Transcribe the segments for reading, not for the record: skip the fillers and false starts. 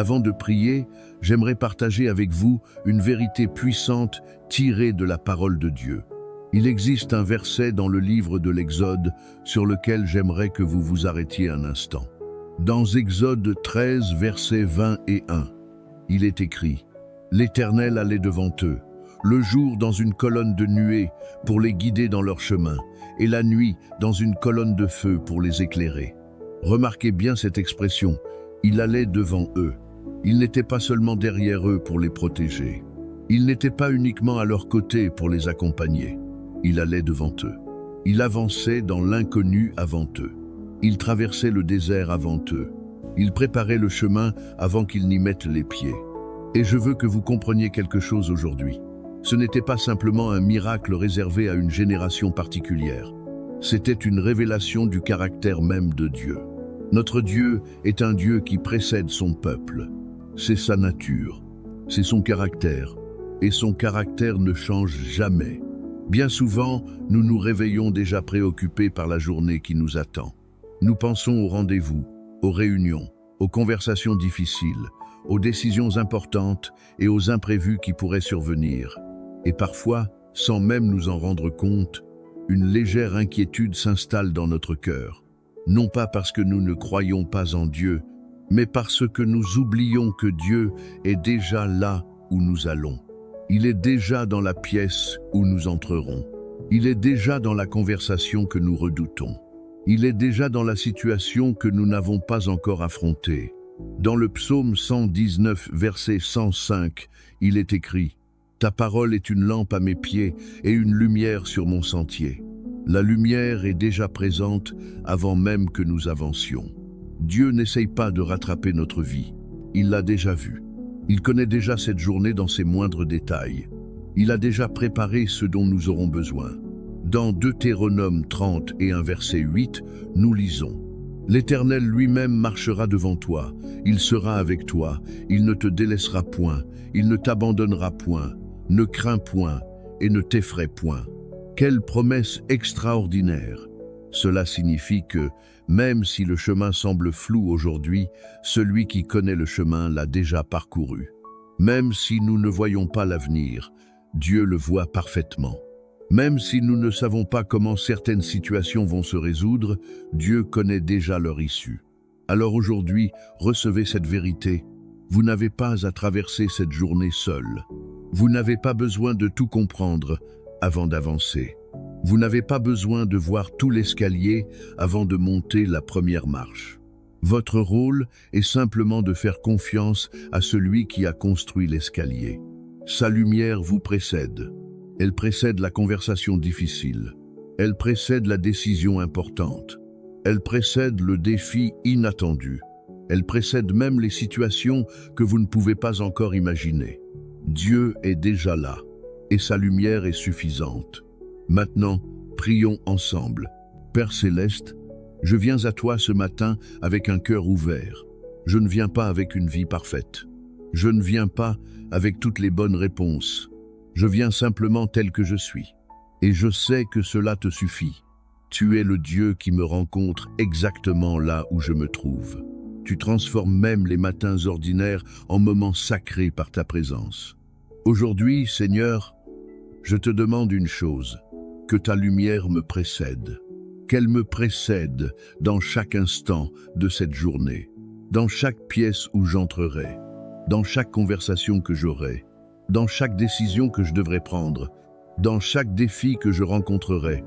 Avant de prier, j'aimerais partager avec vous une vérité puissante tirée de la parole de Dieu. Il existe un verset dans le livre de l'Exode sur lequel j'aimerais que vous vous arrêtiez un instant. Dans Exode 13, versets 20 et 1, il est écrit « L'Éternel allait devant eux, le jour dans une colonne de nuée pour les guider dans leur chemin, et la nuit dans une colonne de feu pour les éclairer. » Remarquez bien cette expression, il allait devant eux. Il n'était pas seulement derrière eux pour les protéger. Il n'était pas uniquement à leur côté pour les accompagner. Il allait devant eux. Il avançait dans l'inconnu avant eux. Il traversait le désert avant eux. Il préparait le chemin avant qu'ils n'y mettent les pieds. Et je veux que vous compreniez quelque chose aujourd'hui. Ce n'était pas simplement un miracle réservé à une génération particulière. C'était une révélation du caractère même de Dieu. Notre Dieu est un Dieu qui précède son peuple. C'est sa nature, c'est son caractère, et son caractère ne change jamais. Bien souvent, nous nous réveillons déjà préoccupés par la journée qui nous attend. Nous pensons aux rendez-vous, aux réunions, aux conversations difficiles, aux décisions importantes et aux imprévus qui pourraient survenir. Et parfois, sans même nous en rendre compte, une légère inquiétude s'installe dans notre cœur. Non pas parce que nous ne croyons pas en Dieu, mais parce que nous oublions que Dieu est déjà là où nous allons. Il est déjà dans la pièce où nous entrerons. Il est déjà dans la conversation que nous redoutons. Il est déjà dans la situation que nous n'avons pas encore affrontée. Dans le psaume 119, verset 105, il est écrit « Ta parole est une lampe à mes pieds et une lumière sur mon sentier. » La lumière est déjà présente avant même que nous avancions. Dieu n'essaye pas de rattraper notre vie. Il l'a déjà vue. Il connaît déjà cette journée dans ses moindres détails. Il a déjà préparé ce dont nous aurons besoin. Dans Deutéronome 30 et un verset 8, nous lisons « L'Éternel lui-même marchera devant toi. Il sera avec toi. Il ne te délaissera point. Il ne t'abandonnera point. Ne crains point et ne t'effraie point. » Quelle promesse extraordinaire! Cela signifie que, même si le chemin semble flou aujourd'hui, celui qui connaît le chemin l'a déjà parcouru. Même si nous ne voyons pas l'avenir, Dieu le voit parfaitement. Même si nous ne savons pas comment certaines situations vont se résoudre, Dieu connaît déjà leur issue. Alors aujourd'hui, recevez cette vérité. Vous n'avez pas à traverser cette journée seul. Vous n'avez pas besoin de tout comprendre avant d'avancer. Vous n'avez pas besoin de voir tout l'escalier avant de monter la première marche. Votre rôle est simplement de faire confiance à celui qui a construit l'escalier. Sa lumière vous précède. Elle précède la conversation difficile. Elle précède la décision importante. Elle précède le défi inattendu. Elle précède même les situations que vous ne pouvez pas encore imaginer. Dieu est déjà là. Et sa lumière est suffisante. Maintenant, prions ensemble. Père Céleste, je viens à toi ce matin avec un cœur ouvert. Je ne viens pas avec une vie parfaite. Je ne viens pas avec toutes les bonnes réponses. Je viens simplement tel que je suis. Et je sais que cela te suffit. Tu es le Dieu qui me rencontre exactement là où je me trouve. Tu transformes même les matins ordinaires en moments sacrés par ta présence. Aujourd'hui, Seigneur, je te demande une chose, que ta lumière me précède, qu'elle me précède dans chaque instant de cette journée, dans chaque pièce où j'entrerai, dans chaque conversation que j'aurai, dans chaque décision que je devrai prendre, dans chaque défi que je rencontrerai,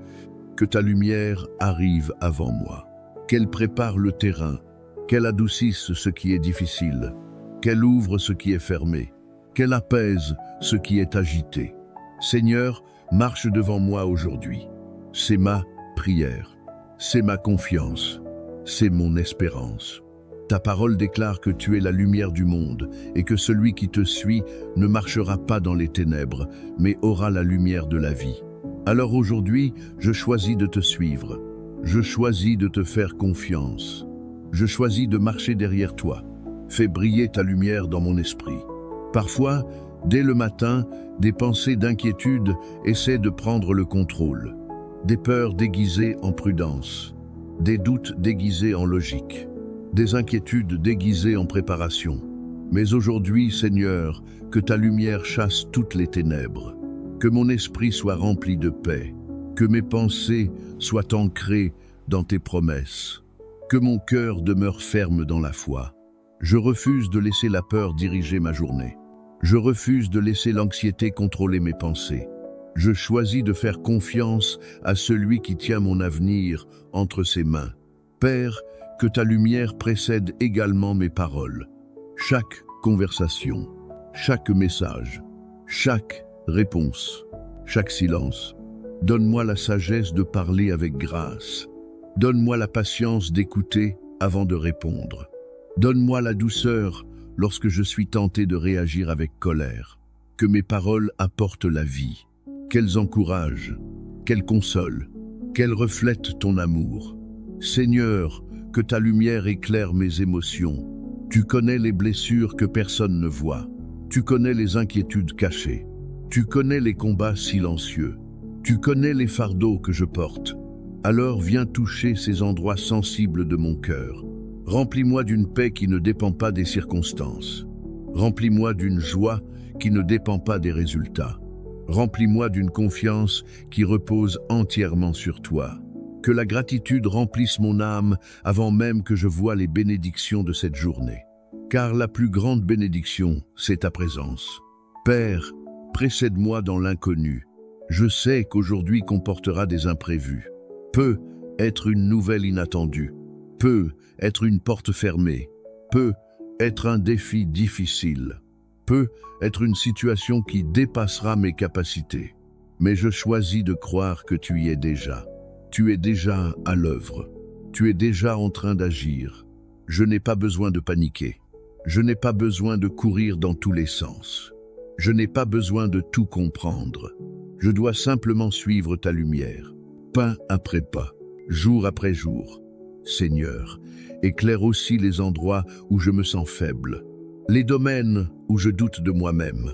que ta lumière arrive avant moi, qu'elle prépare le terrain, qu'elle adoucisse ce qui est difficile, qu'elle ouvre ce qui est fermé, qu'elle apaise ce qui est agité. Seigneur, marche devant moi aujourd'hui. C'est ma prière, c'est ma confiance, c'est mon espérance. Ta parole déclare que tu es la lumière du monde et que celui qui te suit ne marchera pas dans les ténèbres, mais aura la lumière de la vie. Alors aujourd'hui, je choisis de te suivre. Je choisis de te faire confiance. Je choisis de marcher derrière toi. Fais briller ta lumière dans mon esprit. Parfois, dès le matin, des pensées d'inquiétude essaient de prendre le contrôle. Des peurs déguisées en prudence. Des doutes déguisés en logique. Des inquiétudes déguisées en préparation. Mais aujourd'hui, Seigneur, que ta lumière chasse toutes les ténèbres, que mon esprit soit rempli de paix, que mes pensées soient ancrées dans tes promesses, que mon cœur demeure ferme dans la foi. Je refuse de laisser la peur diriger ma journée. Je refuse de laisser l'anxiété contrôler mes pensées. Je choisis de faire confiance à celui qui tient mon avenir entre ses mains. Père, que ta lumière précède également mes paroles. Chaque conversation, chaque message, chaque réponse, chaque silence. Donne-moi la sagesse de parler avec grâce. Donne-moi la patience d'écouter avant de répondre. Donne-moi la douceur lorsque je suis tenté de réagir avec colère. Que mes paroles apportent la vie, qu'elles encouragent, qu'elles consolent, qu'elles reflètent ton amour. Seigneur, que ta lumière éclaire mes émotions. Tu connais les blessures que personne ne voit. Tu connais les inquiétudes cachées. Tu connais les combats silencieux. Tu connais les fardeaux que je porte. Alors viens toucher ces endroits sensibles de mon cœur. Remplis-moi d'une paix qui ne dépend pas des circonstances. Remplis-moi d'une joie qui ne dépend pas des résultats. Remplis-moi d'une confiance qui repose entièrement sur toi. Que la gratitude remplisse mon âme avant même que je voie les bénédictions de cette journée. Car la plus grande bénédiction, c'est ta présence. Père, précède-moi dans l'inconnu. Je sais qu'aujourd'hui comportera des imprévus. Peut être une nouvelle inattendue. Peut être une porte fermée. Peut être un défi difficile. Peut être une situation qui dépassera mes capacités. Mais je choisis de croire que tu y es déjà. Tu es déjà à l'œuvre. Tu es déjà en train d'agir. Je n'ai pas besoin de paniquer. Je n'ai pas besoin de courir dans tous les sens. Je n'ai pas besoin de tout comprendre. Je dois simplement suivre ta lumière, pas après pas, jour après jour. Seigneur, éclaire aussi les endroits où je me sens faible, les domaines où je doute de moi-même,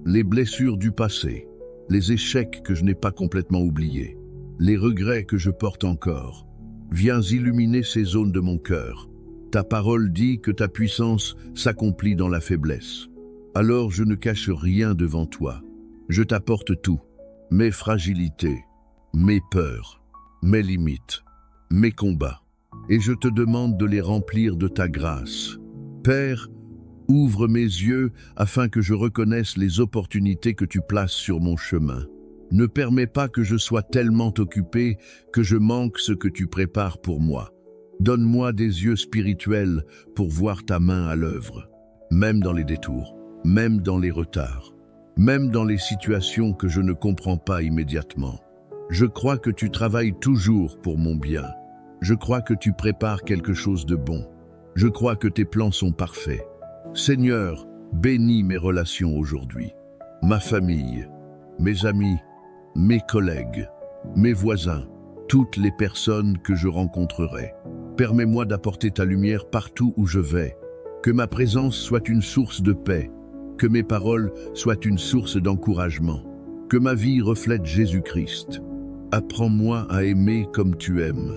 les blessures du passé, les échecs que je n'ai pas complètement oubliés, les regrets que je porte encore. Viens illuminer ces zones de mon cœur. Ta parole dit que ta puissance s'accomplit dans la faiblesse. Alors je ne cache rien devant toi. Je t'apporte tout, mes fragilités, mes peurs, mes limites, mes combats. Et je te demande de les remplir de ta grâce. Père, ouvre mes yeux afin que je reconnaisse les opportunités que tu places sur mon chemin. Ne permets pas que je sois tellement occupé que je manque ce que tu prépares pour moi. Donne-moi des yeux spirituels pour voir ta main à l'œuvre, même dans les détours, même dans les retards, même dans les situations que je ne comprends pas immédiatement. Je crois que tu travailles toujours pour mon bien. Je crois que tu prépares quelque chose de bon. Je crois que tes plans sont parfaits. Seigneur, bénis mes relations aujourd'hui, ma famille, mes amis, mes collègues, mes voisins, toutes les personnes que je rencontrerai. Permets-moi d'apporter ta lumière partout où je vais. Que ma présence soit une source de paix. Que mes paroles soient une source d'encouragement. Que ma vie reflète Jésus-Christ. Apprends-moi à aimer comme tu aimes,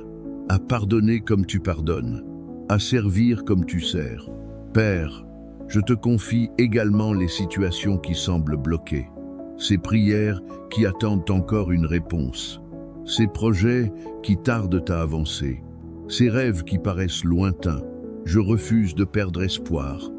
à pardonner comme tu pardonnes, à servir comme tu sers. Père, je te confie également les situations qui semblent bloquées, ces prières qui attendent encore une réponse, ces projets qui tardent à avancer, ces rêves qui paraissent lointains. Je refuse de perdre espoir,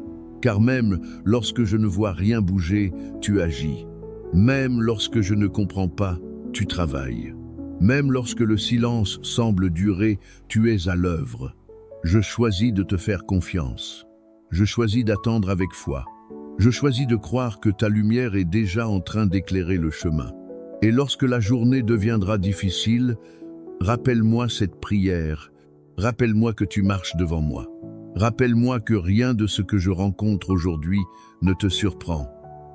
car même lorsque je ne vois rien bouger, tu agis. Même lorsque je ne comprends pas, tu travailles. Même lorsque le silence semble durer, tu es à l'œuvre. Je choisis de te faire confiance. Je choisis d'attendre avec foi. Je choisis de croire que ta lumière est déjà en train d'éclairer le chemin. Et lorsque la journée deviendra difficile, rappelle-moi cette prière. Rappelle-moi que tu marches devant moi. Rappelle-moi que rien de ce que je rencontre aujourd'hui ne te surprend.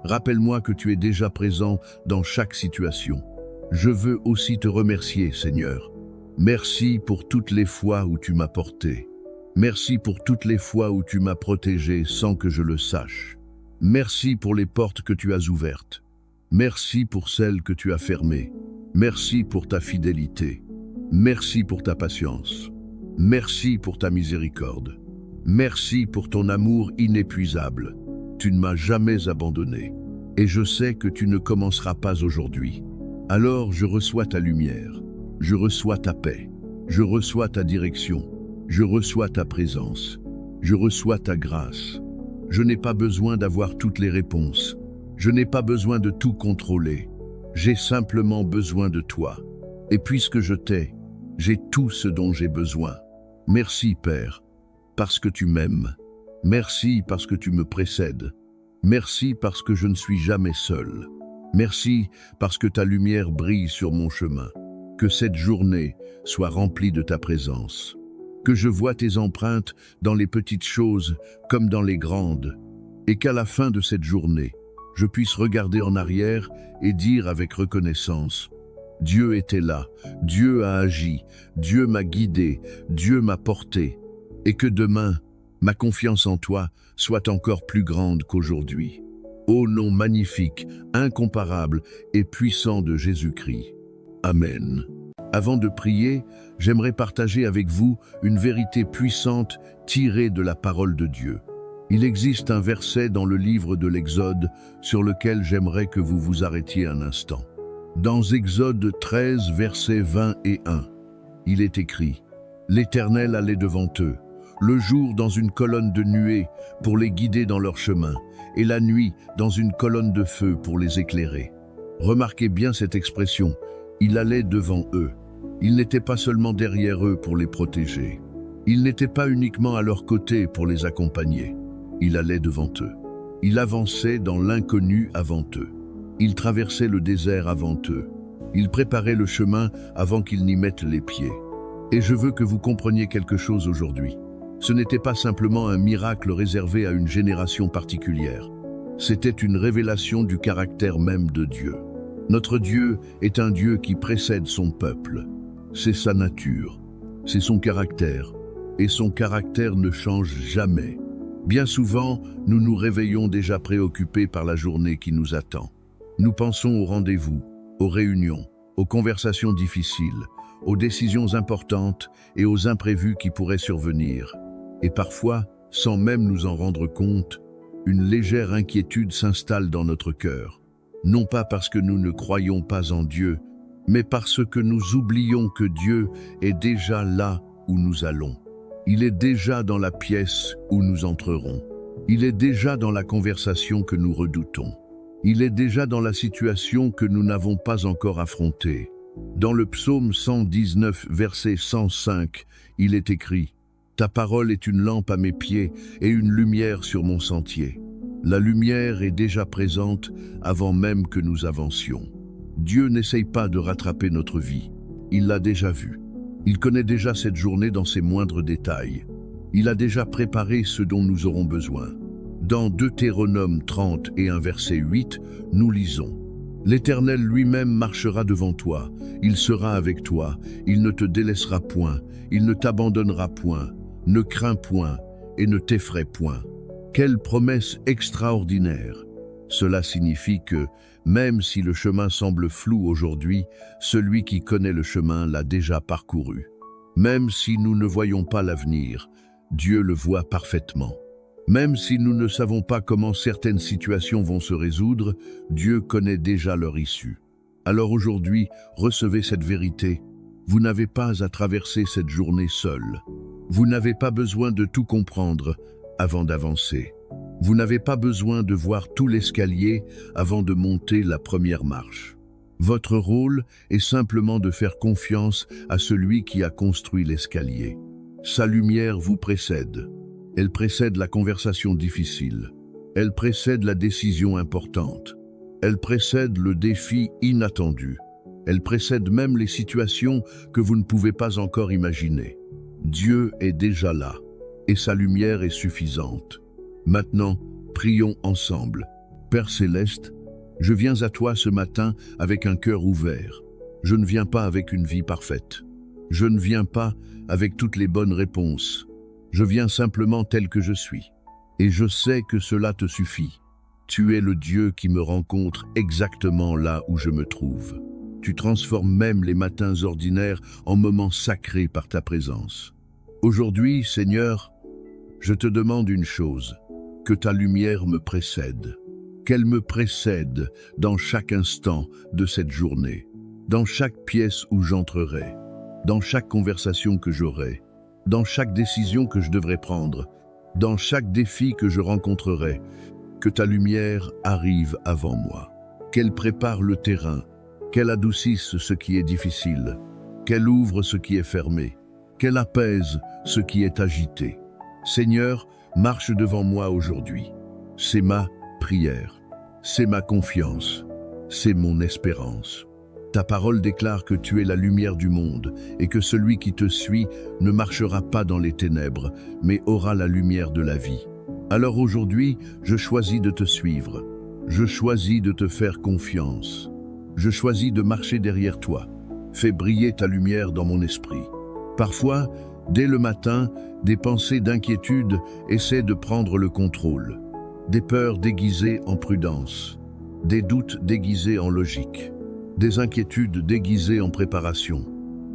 Rappelle-moi que tu es déjà présent dans chaque situation. Je veux aussi te remercier, Seigneur. Merci pour toutes les fois où tu m'as porté. Merci pour toutes les fois où tu m'as protégé sans que je le sache. Merci pour les portes que tu as ouvertes. Merci pour celles que tu as fermées. Merci pour ta fidélité. Merci pour ta patience. Merci pour ta miséricorde. Merci pour ton amour inépuisable. tu ne m'as jamais abandonné. Et je sais que tu ne commenceras pas aujourd'hui. Alors je reçois ta lumière, je reçois ta paix, je reçois ta direction, je reçois ta présence, je reçois ta grâce. Je n'ai pas besoin d'avoir toutes les réponses, je n'ai pas besoin de tout contrôler, j'ai simplement besoin de toi. Et puisque je t'ai, j'ai tout ce dont j'ai besoin. Merci Père, parce que tu m'aimes. Merci parce que tu me précèdes. Merci parce que je ne suis jamais seul. Merci parce que ta lumière brille sur mon chemin. Que cette journée soit remplie de ta présence. Que je vois tes empreintes dans les petites choses comme dans les grandes. Et qu'à la fin de cette journée, je puisse regarder en arrière et dire avec reconnaissance: Dieu était là, Dieu a agi, Dieu m'a guidé, Dieu m'a porté. Et que demain, ma confiance en toi soit encore plus grande qu'aujourd'hui. Ô nom magnifique, incomparable et puissant de Jésus-Christ. Amen. Avant de prier, j'aimerais partager avec vous une vérité puissante tirée de la parole de Dieu. Il existe un verset dans le livre de l'Exode sur lequel j'aimerais que vous vous arrêtiez un instant. Dans Exode 13, versets 20 et 1, il est écrit: « L'Éternel allait devant eux, le jour dans une colonne de nuée pour les guider dans leur chemin, et la nuit dans une colonne de feu pour les éclairer. » Remarquez bien cette expression, il allait devant eux. Il n'était pas seulement derrière eux pour les protéger. Il n'était pas uniquement à leur côté pour les accompagner. Il allait devant eux. Il avançait dans l'inconnu avant eux. Il traversait le désert avant eux. Il préparait le chemin avant qu'ils n'y mettent les pieds. Et je veux que vous compreniez quelque chose aujourd'hui. Ce n'était pas simplement un miracle réservé à une génération particulière. C'était une révélation du caractère même de Dieu. Notre Dieu est un Dieu qui précède son peuple. C'est sa nature, c'est son caractère, et son caractère ne change jamais. Bien souvent, nous nous réveillons déjà préoccupés par la journée qui nous attend. Nous pensons aux rendez-vous, aux réunions, aux conversations difficiles, aux décisions importantes et aux imprévus qui pourraient survenir. Et parfois, sans même nous en rendre compte, une légère inquiétude s'installe dans notre cœur. Non pas parce que nous ne croyons pas en Dieu, mais parce que nous oublions que Dieu est déjà là où nous allons. Il est déjà dans la pièce où nous entrerons. Il est déjà dans la conversation que nous redoutons. Il est déjà dans la situation que nous n'avons pas encore affrontée. Dans le psaume 119, verset 105, il est écrit: « Ta parole est une lampe à mes pieds et une lumière sur mon sentier. » La lumière est déjà présente avant même que nous avancions. Dieu n'essaye pas de rattraper notre vie. Il l'a déjà vue. Il connaît déjà cette journée dans ses moindres détails. Il a déjà préparé ce dont nous aurons besoin. Dans Deutéronome 30 et un verset 8, nous lisons: « L'Éternel lui-même marchera devant toi. Il sera avec toi. Il ne te délaissera point. Il ne t'abandonnera point. Ne crains point et ne t'effraie point. » Quelle promesse extraordinaire! Cela signifie que, même si le chemin semble flou aujourd'hui, celui qui connaît le chemin l'a déjà parcouru. Même si nous ne voyons pas l'avenir, Dieu le voit parfaitement. Même si nous ne savons pas comment certaines situations vont se résoudre, Dieu connaît déjà leur issue. Alors aujourd'hui, recevez cette vérité. Vous n'avez pas à traverser cette journée seul. Vous n'avez pas besoin de tout comprendre avant d'avancer. Vous n'avez pas besoin de voir tout l'escalier avant de monter la première marche. Votre rôle est simplement de faire confiance à celui qui a construit l'escalier. Sa lumière vous précède. Elle précède la conversation difficile. Elle précède la décision importante. Elle précède le défi inattendu. Elle précède même les situations que vous ne pouvez pas encore imaginer. Dieu est déjà là. Et sa lumière est suffisante. Maintenant, prions ensemble. Père Céleste, je viens à toi ce matin avec un cœur ouvert. Je ne viens pas avec une vie parfaite. Je ne viens pas avec toutes les bonnes réponses. Je viens simplement tel que je suis. Et je sais que cela te suffit. Tu es le Dieu qui me rencontre exactement là où je me trouve. Tu transformes même les matins ordinaires en moments sacrés par ta présence. Aujourd'hui, Seigneur, je te demande une chose. que ta lumière me précède. Qu'elle me précède dans chaque instant de cette journée, dans chaque pièce où j'entrerai, dans chaque conversation que j'aurai, dans chaque décision que je devrais prendre, dans chaque défi que je rencontrerai. Que ta lumière arrive avant moi, qu'elle prépare le terrain, qu'elle adoucisse ce qui est difficile, qu'elle ouvre ce qui est fermé, qu'elle apaise ce qui est agité. Seigneur, marche devant moi aujourd'hui. C'est ma prière, c'est ma confiance, c'est mon espérance. Ta parole déclare que tu es la lumière du monde et que celui qui te suit ne marchera pas dans les ténèbres, mais aura la lumière de la vie. Alors aujourd'hui, je choisis de te suivre. Je choisis de te faire confiance. Je choisis de marcher derrière toi. Fais briller ta lumière dans mon esprit. Parfois, dès le matin, des pensées d'inquiétude essaient de prendre le contrôle. Des peurs déguisées en prudence. Des doutes déguisés en logique. Des inquiétudes déguisées en préparation.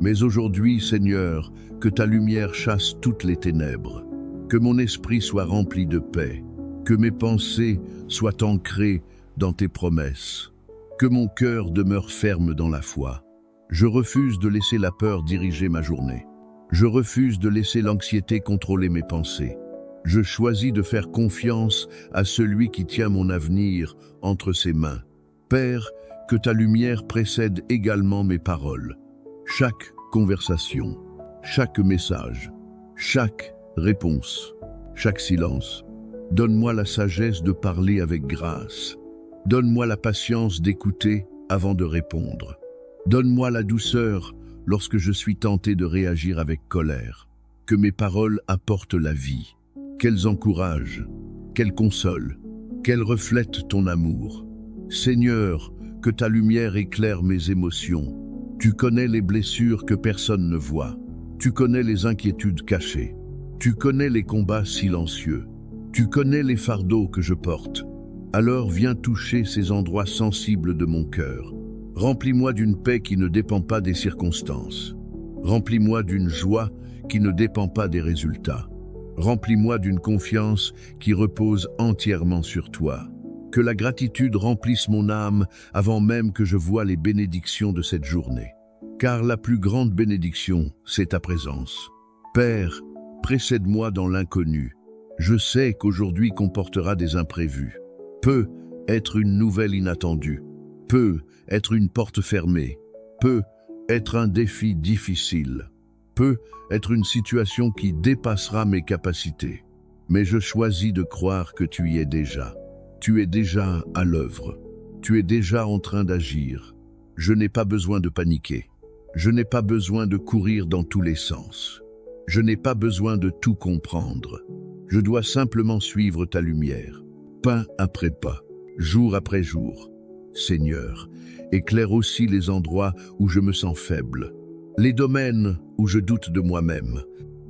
Mais aujourd'hui, Seigneur, que ta lumière chasse toutes les ténèbres. Que mon esprit soit rempli de paix, que mes pensées soient ancrées dans tes promesses, que mon cœur demeure ferme dans la foi. Je refuse de laisser la peur diriger ma journée. Je refuse de laisser l'anxiété contrôler mes pensées. Je choisis de faire confiance à celui qui tient mon avenir entre ses mains. Père, que ta lumière précède également mes paroles. Chaque conversation, chaque message, chaque réponse, chaque silence. Donne-moi la sagesse de parler avec grâce. Donne-moi la patience d'écouter avant de répondre. Donne-moi la douceur lorsque je suis tenté de réagir avec colère. Que mes paroles apportent la vie, qu'elles encouragent, qu'elles consolent, qu'elles reflètent ton amour. Seigneur, que ta lumière éclaire mes émotions. Tu connais les blessures que personne ne voit. Tu connais les inquiétudes cachées. Tu connais les combats silencieux. Tu connais les fardeaux que je porte. Alors viens toucher ces endroits sensibles de mon cœur. Remplis-moi d'une paix qui ne dépend pas des circonstances. Remplis-moi d'une joie qui ne dépend pas des résultats. Remplis-moi d'une confiance qui repose entièrement sur toi. Que la gratitude remplisse mon âme avant même que je voie les bénédictions de cette journée. Car la plus grande bénédiction, c'est ta présence. Père, précède-moi dans l'inconnu. Je sais qu'aujourd'hui comportera des imprévus. Peut être une nouvelle inattendue. Peut être une porte fermée. Peut être un défi difficile. Peut être une situation qui dépassera mes capacités. Mais je choisis de croire que tu y es déjà. Tu es déjà à l'œuvre. Tu es déjà en train d'agir. Je n'ai pas besoin de paniquer. Je n'ai pas besoin de courir dans tous les sens. Je n'ai pas besoin de tout comprendre. Je dois simplement suivre ta lumière, pas après pas, jour après jour. Seigneur, éclaire aussi les endroits où je me sens faible, les domaines où je doute de moi-même,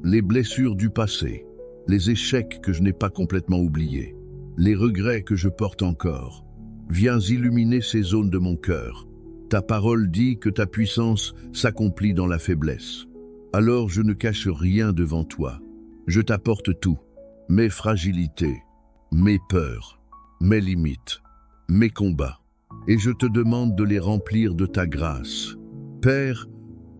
les blessures du passé, les échecs que je n'ai pas complètement oubliés, les regrets que je porte encore. Viens illuminer ces zones de mon cœur. Ta parole dit que ta puissance s'accomplit dans la faiblesse. Alors je ne cache rien devant toi. Je t'apporte tout, mes fragilités, mes peurs, mes limites, mes combats, et je te demande de les remplir de ta grâce. Père,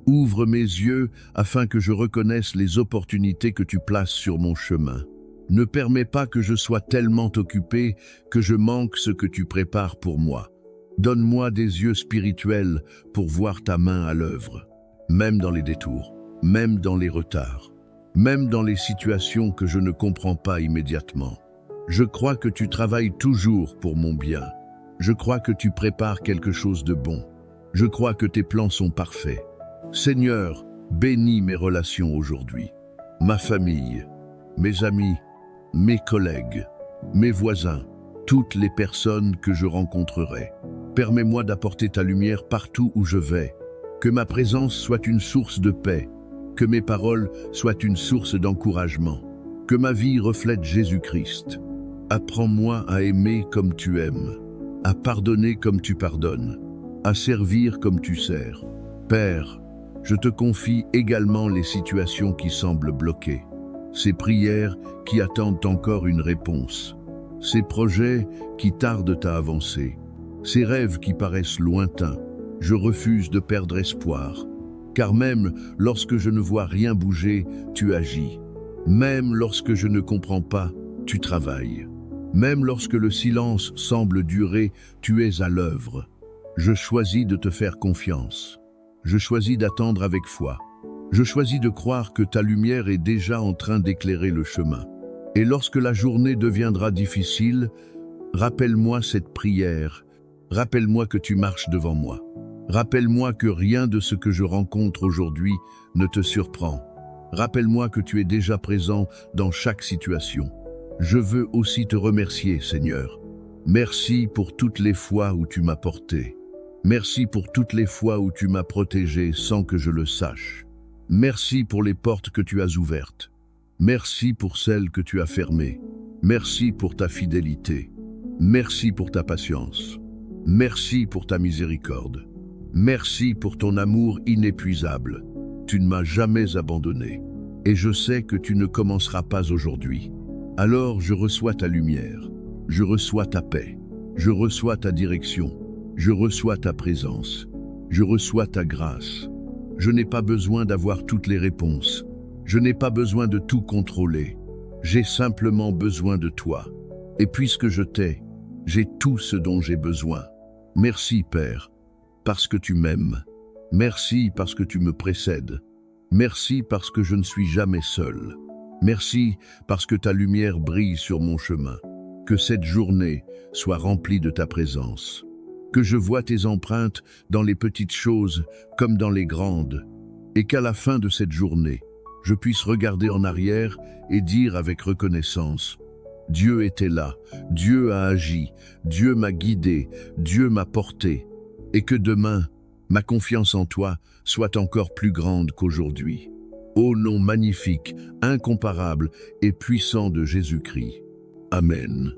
ouvre mes yeux afin que je reconnaisse les opportunités que tu places sur mon chemin. Ne permets pas que je sois tellement occupé que je manque ce que tu prépares pour moi. Donne-moi des yeux spirituels pour voir ta main à l'œuvre, même dans les détours, même dans les retards, même dans les situations que je ne comprends pas immédiatement. Je crois que tu travailles toujours pour mon bien. Je crois que tu prépares quelque chose de bon. Je crois que tes plans sont parfaits. Seigneur, bénis mes relations aujourd'hui, ma famille, mes amis, mes collègues, mes voisins, toutes les personnes que je rencontrerai. Permets-moi d'apporter ta lumière partout où je vais. Que ma présence soit une source de paix. Que mes paroles soient une source d'encouragement. Que ma vie reflète Jésus-Christ. Apprends-moi à aimer comme tu aimes, à pardonner comme tu pardonnes, à servir comme tu sers. Père, je te confie également les situations qui semblent bloquées, ces prières qui attendent encore une réponse. ces projets qui tardent à avancer, ces rêves qui paraissent lointains. Je refuse de perdre espoir, car même lorsque je ne vois rien bouger, tu agis. Même lorsque je ne comprends pas, tu travailles. Même lorsque le silence semble durer, tu es à l'œuvre. Je choisis de te faire confiance. Je choisis d'attendre avec foi. Je choisis de croire que ta lumière est déjà en train d'éclairer le chemin. Et lorsque la journée deviendra difficile, rappelle-moi cette prière. Rappelle-moi que tu marches devant moi. Rappelle-moi que rien de ce que je rencontre aujourd'hui ne te surprend. Rappelle-moi que tu es déjà présent dans chaque situation. Je veux aussi te remercier, Seigneur. Merci pour toutes les fois où tu m'as porté. Merci pour toutes les fois où tu m'as protégé sans que je le sache. Merci pour les portes que tu as ouvertes. Merci pour celles que tu as fermées. Merci pour ta fidélité. Merci pour ta patience. Merci pour ta miséricorde. Merci pour ton amour inépuisable. Tu ne m'as jamais abandonné. Et je sais que tu ne commenceras pas aujourd'hui. Alors je reçois ta lumière. Je reçois ta paix. Je reçois ta direction. Je reçois ta présence. Je reçois ta grâce. Je n'ai pas besoin d'avoir toutes les réponses. Je n'ai pas besoin de tout contrôler. J'ai simplement besoin de toi. Et puisque je t'ai, j'ai tout ce dont j'ai besoin. Merci, Père, parce que tu m'aimes. Merci parce que tu me précèdes. Merci parce que je ne suis jamais seul. Merci parce que ta lumière brille sur mon chemin. Que cette journée soit remplie de ta présence. Que je vois tes empreintes dans les petites choses comme dans les grandes. Et qu'à la fin de cette journée, je puisse regarder en arrière et dire avec reconnaissance: Dieu était là, Dieu a agi, Dieu m'a guidé, Dieu m'a porté. Et que demain, ma confiance en toi soit encore plus grande qu'aujourd'hui. Ô nom magnifique, incomparable et puissant de Jésus-Christ. Amen.